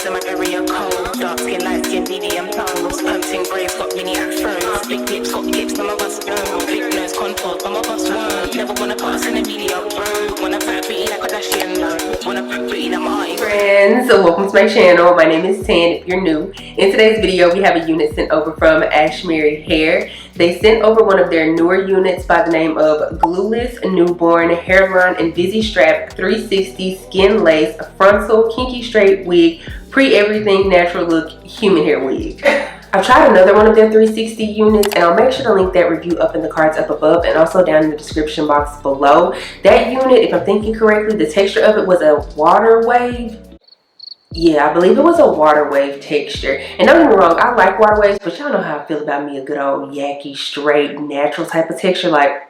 in my area code. Dark skin, light skin, medium tones. Pumping braids, got mini afros. Big lips, got lips, some of us know. Big nose, contours, some of us won't. Never wanna put us in the media, bro. Wanna put pretty like a Kardashian, no. Wanna put pretty like my friends, welcome to my channel. My name is Tan if you're new. In today's video, we have a unit sent over from Ashimary Hair. They sent over one of their newer units by the name of Glueless Newborn Hairline Invisi-strap 360 Skin Lace Frontal Kinky Straight Wig Pre-Everything Natural Look Human Hair Wig. I've tried another one of their 360 units, and I'll make sure to link that review up in the cards up above and also down in the description box below. That unit, if I'm thinking correctly, the texture of it was a water wave. Yeah, I believe it was a water wave texture. And don't get me wrong, I like water waves, but y'all know how I feel about me a good old yucky, straight, natural type of texture. Like,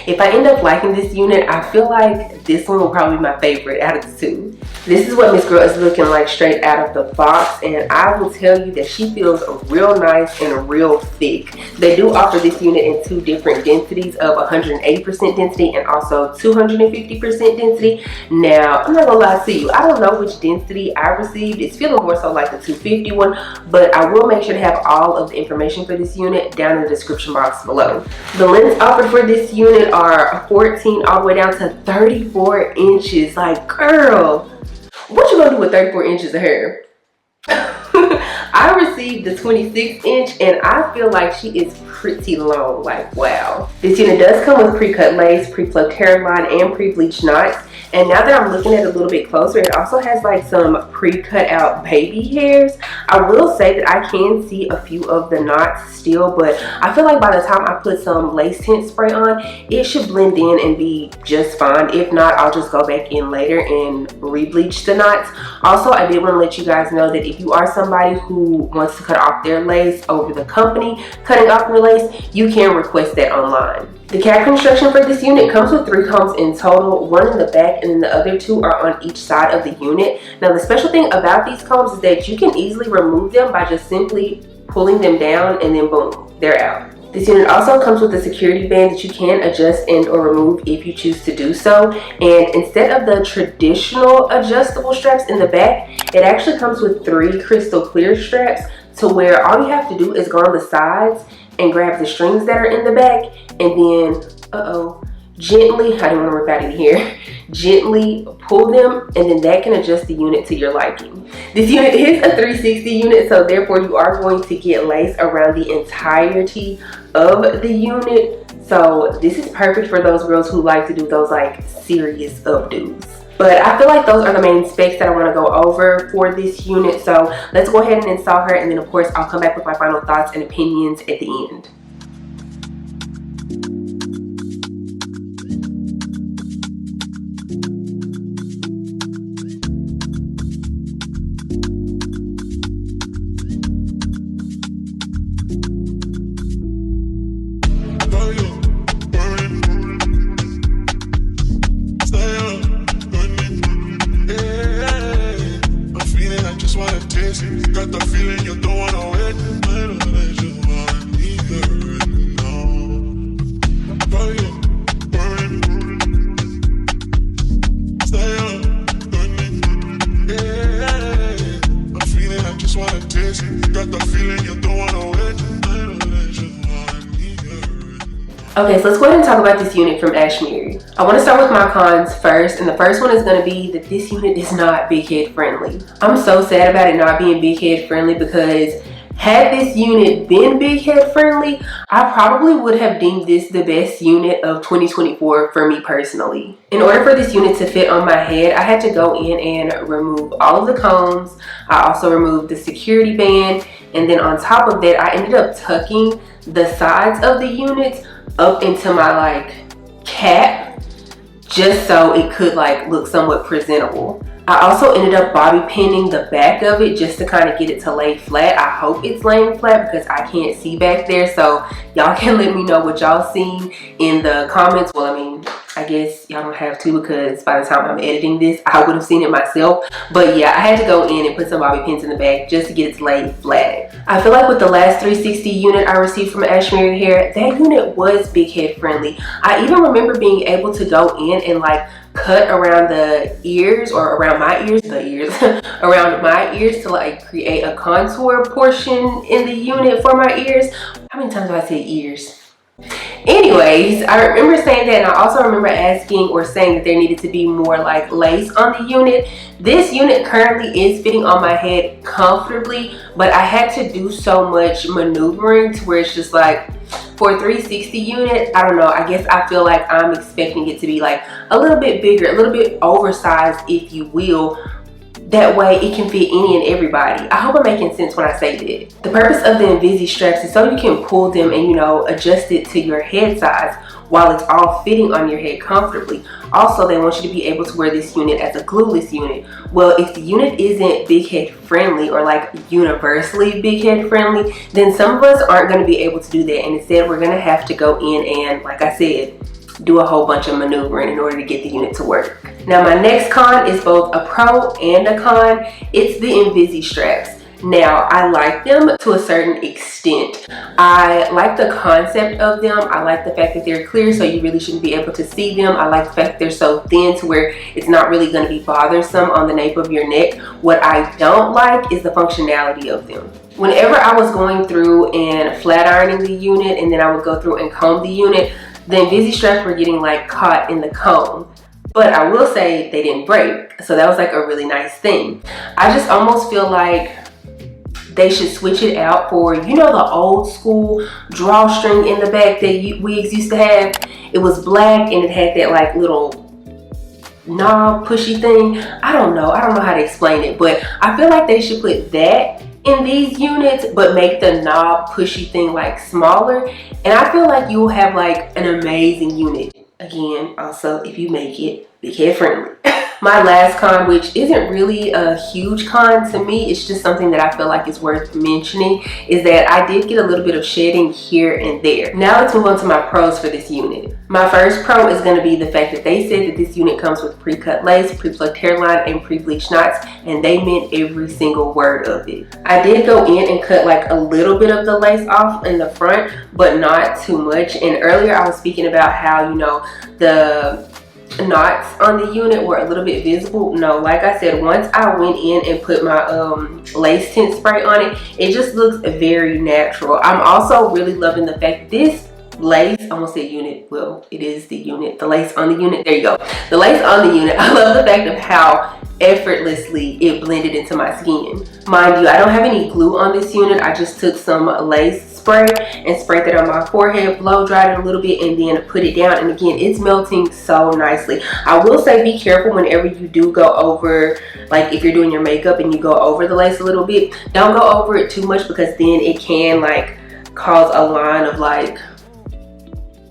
if I end up liking this unit, I feel like this one will probably be my favorite out of the two. This is what Miss Girl is looking like straight out of the box, and I will tell you that she feels real nice and real thick. They do offer this unit in two different densities of 180% density and also 250% density. Now, I'm not gonna lie to you, I don't know which density I received. It's feeling more so like the 250 one, but I will make sure to have all of the information for this unit down in the description box below. The lengths offered for this unit are 14 all the way down to 34 inches. Like, girl, what you gonna do with 34 inches of hair? I received the 26 inch and I feel like she is pretty long. Like, wow. This unit does come with pre-cut lace, pre-plucked hairline, and pre-bleached knots. And now that I'm looking at it a little bit closer, it also has like some pre-cut out baby hairs. I will say that I can see a few of the knots still, but I feel like by the time I put some lace tint spray on, it should blend in and be just fine. If not, I'll just go back in later and re-bleach the knots. Also, I did want to let you guys know that if you are somebody who wants to cut off their lace over the company cutting off their lace, you can request that online. The cap construction for this unit comes with 3 combs in total, one in the back and then the other 2 are on each side of the unit. Now the special thing about these combs is that you can easily remove them by just simply pulling them down and then boom, they're out. This unit also comes with a security band that you can adjust and or remove if you choose to do so. And instead of the traditional adjustable straps in the back, it actually comes with 3 crystal clear straps to where all you have to do is go on the sides and grab the strings that are in the back and then, gently, I don't want to rip out in here, gently pull them, and then that can adjust the unit to your liking. This unit is a 360 unit, so therefore you are going to get lace around the entirety of the unit. So this is perfect for those girls who like to do those like serious updos. But I feel like those are the main specs that I want to go over for this unit. So let's go ahead and install her, and then of course I'll come back with my final thoughts and opinions at the end. Got the feeling you don't wanna wait. I don't let you want me right now. Fire burning, stay up, burning. Yeah, I'm feeling I just wanna taste it. Got the feeling you don't wanna wait. I don't let you want me right now. Okay, so let's go ahead and talk about this unit from Ashimary. I want to start with my cons first, and the first one is going to be that this unit is not big head friendly. I'm so sad about it not being big head friendly because had this unit been big head friendly, I probably would have deemed this the best unit of 2024 for me personally. In order for this unit to fit on my head, I had to go in and remove all of the combs. I also removed the security band, and then on top of that, I ended up tucking the sides of the unit up into my like cap just so it could like look somewhat presentable. I also ended up bobby pinning the back of it just to kind of get it to lay flat. I hope it's laying flat because I can't see back there, so y'all can let me know what y'all seen in the comments. Well, I mean, I guess y'all don't have to because by the time I'm editing this, I would have seen it myself. But yeah, I had to go in and put some bobby pins in the back just to get it to lay flat. I feel like with the last 360 unit I received from Ashimary Hair, that unit was big head friendly. I even remember being able to go in and like cut around the ears, or around my ears, around my ears, to like create a contour portion in the unit for my ears. How many times have I said ears? Anyways, I remember saying that, and I also remember asking or saying that there needed to be more like lace on the unit. This unit currently is fitting on my head comfortably, but I had to do so much maneuvering to where it's just like, for a 360 unit, I don't know, I guess I feel like I'm expecting it to be like a little bit bigger, a little bit oversized, if you will. That way it can fit any and everybody. I hope I'm making sense when I say that. The purpose of the Invisi-straps is so you can pull them and, you know, adjust it to your head size while it's all fitting on your head comfortably. Also, they want you to be able to wear this unit as a glueless unit. Well, if the unit isn't big head friendly, or like universally big head friendly, then some of us aren't going to be able to do that, and instead we're going to have to go in and, like I said, do a whole bunch of maneuvering in order to get the unit to work. Now, my next con is both a pro and a con. It's the Invisi-straps. Now, I like them to a certain extent. I like the concept of them. I like the fact that they're clear, so you really shouldn't be able to see them. I like the fact that they're so thin to where it's not really going to be bothersome on the nape of your neck. What I don't like is the functionality of them. Whenever I was going through and flat ironing the unit, and then I would go through and comb the unit, the Invisi-straps were getting like caught in the comb. But I will say they didn't break, so that was like a really nice thing. I just almost feel like they should switch it out for, you know, the old school drawstring in the back that wigs used to have. It was black and it had that like little knob pushy thing. I don't know how to explain it, but I feel like they should put that in these units, but make the knob pushy thing like smaller, and I feel like you'll have like an amazing unit. Again, also, if you make it big head friendly. My last con, which isn't really a huge con to me, it's just something that I feel like is worth mentioning, is that I did get a little bit of shedding here and there. Now let's move on to my pros for this unit. My first pro is going to be the fact that they said that this unit comes with pre-cut lace, pre-plucked hairline, and pre-bleached knots, and they meant every single word of it. I did go in and cut like a little bit of the lace off in the front, but not too much. And earlier I was speaking about how, you know, the knots on the unit were a little bit visible. No, like I said, once I went in and put my lace tint spray on it, it just looks very natural. I'm also really loving the fact this lace, I almost said unit, well, it is the unit, the lace on the unit, there you go, the lace on the unit. I love the fact of how effortlessly it blended into my skin. Mind you, I don't have any glue on this unit. I just took some lace spray and sprayed that on my forehead, blow dried it a little bit, and then put it down, and again, it's melting so nicely. I will say be careful whenever you do go over, like if you're doing your makeup and you go over the lace a little bit, don't go over it too much, because then it can like cause a line of like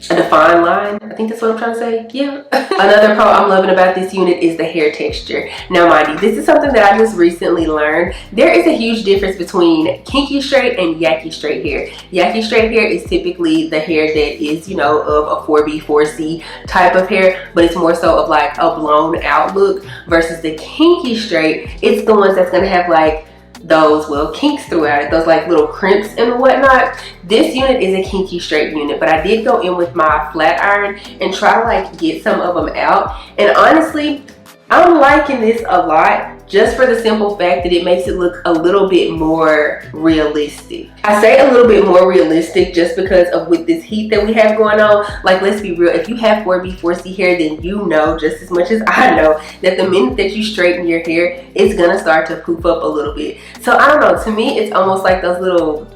a defined line. I think that's what I'm trying to say. Yeah. Another pro I'm loving about this unit is the hair texture. Now, mind you, this is something that I just recently learned. There is a huge difference between kinky straight and yucky straight hair. Yucky straight hair is typically the hair that is, you know, of a 4B, 4C type of hair, but it's more so of like a blown out look, versus the kinky straight, it's the ones that's gonna have like those little kinks throughout it, those like little crimps and whatnot. This unit is a kinky straight unit, but I did go in with my flat iron and try to like get some of them out, and honestly I'm liking this a lot, just for the simple fact that it makes it look a little bit more realistic. I say a little bit more realistic just because of with this heat that we have going on. Like, let's be real, if you have 4B, 4C hair, then you know just as much as I know that the minute that you straighten your hair, it's gonna start to poof up a little bit. So I don't know, to me it's almost like those little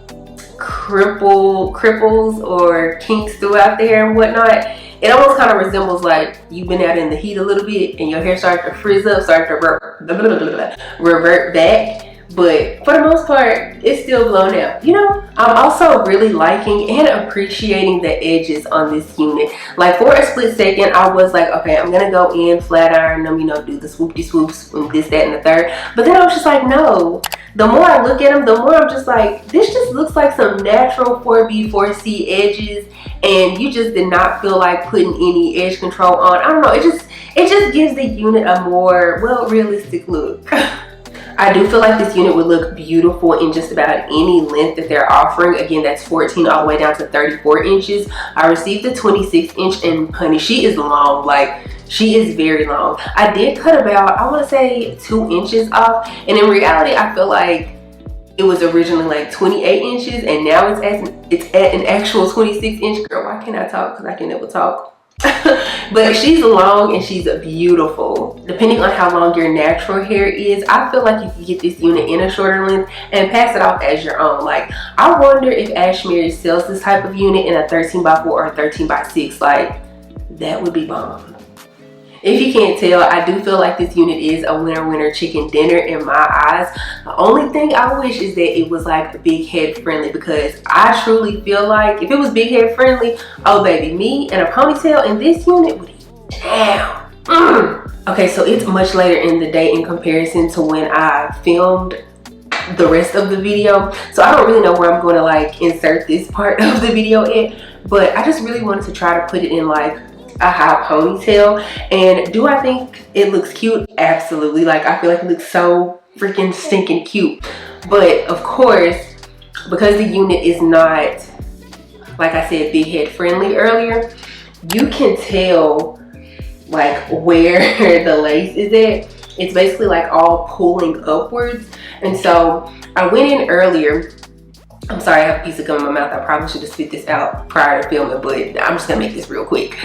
cripples or kinks throughout the hair and whatnot. It almost kind of resembles like you've been out in the heat a little bit and your hair started to frizz up, started to revert back. But for the most part, it's still blown out. You know, I'm also really liking and appreciating the edges on this unit. Like, for a split second, I was like, okay, I'm gonna go in, flat iron them, you know, do the swoopty swoops and this, that, and the third. But then I was just like, no. The more I look at them, the more I'm just like, this just looks like some natural 4B, 4C edges, and you just did not feel like putting any edge control on. I don't know, it just gives the unit a more, well, realistic look. I do feel like this unit would look beautiful in just about any length that they're offering. Again, that's 14 all the way down to 34 inches. I received the 26 inch, and honey, she is long. Like, she is very long. I did cut about, I want to say 2 inches off, and in reality I feel like it was originally like 28 inches and now it's at an actual 26 inch. Girl, why can't I talk? Because I can never talk. But she's long and she's beautiful. Depending on how long your natural hair is, I feel like you can get this unit in a shorter length and pass it off as your own. Like, I wonder if Ashimary sells this type of unit in a 13x4 or a 13x6. Like, that would be bomb. If you can't tell, I do feel like this unit is a winner chicken dinner in my eyes. The only thing I wish is that it was like big head friendly, because I truly feel like if it was big head friendly, oh baby, me and a ponytail in this unit would eat down. Okay, so it's much later in the day in comparison to when I filmed the rest of the video, so I don't really know where I'm going to like insert this part of the video in, but I just really wanted to try to put it in like a high ponytail. And do I think it looks cute? Absolutely. Like, I feel like it looks so freaking stinking cute. But of course, because the unit is not, like I said, big head friendly earlier, you can tell like where the lace is at. It's basically like all pulling upwards. And so I went in earlier. I'm sorry, I have a piece of gum in my mouth. I probably should have spit this out prior to filming, but I'm just gonna make this real quick.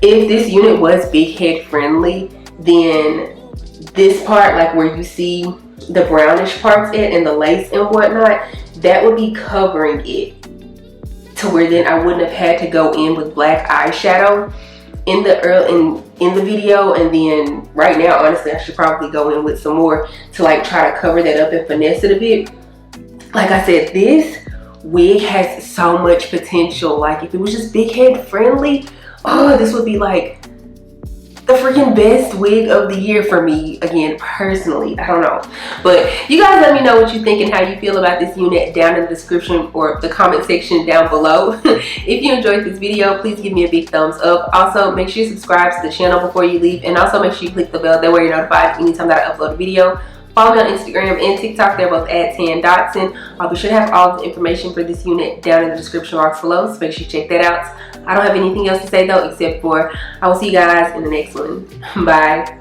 If this unit was big head friendly, then this part, like where you see the brownish parts at and the lace and whatnot, that would be covering it to where then I wouldn't have had to go in with black eyeshadow in the video. And then right now, honestly, I should probably go in with some more to like try to cover that up and finesse it a bit. Like I said, this wig has so much potential. Like, if it was just big head friendly, oh, this would be like the freaking best wig of the year for me. Again, personally, I don't know, but you guys let me know what you think and how you feel about this unit down in the description or the comment section down below. If you enjoyed this video, please give me a big thumbs up. Also, make sure you subscribe to the channel before you leave, and also make sure you click the bell, that way you're notified anytime that I upload a video. Follow me on Instagram and TikTok. They're both at Dotson. I'll be sure to have all the information for this unit down in the description box below, so make sure you check that out. I don't have anything else to say though, except for I will see you guys in the next one. Bye.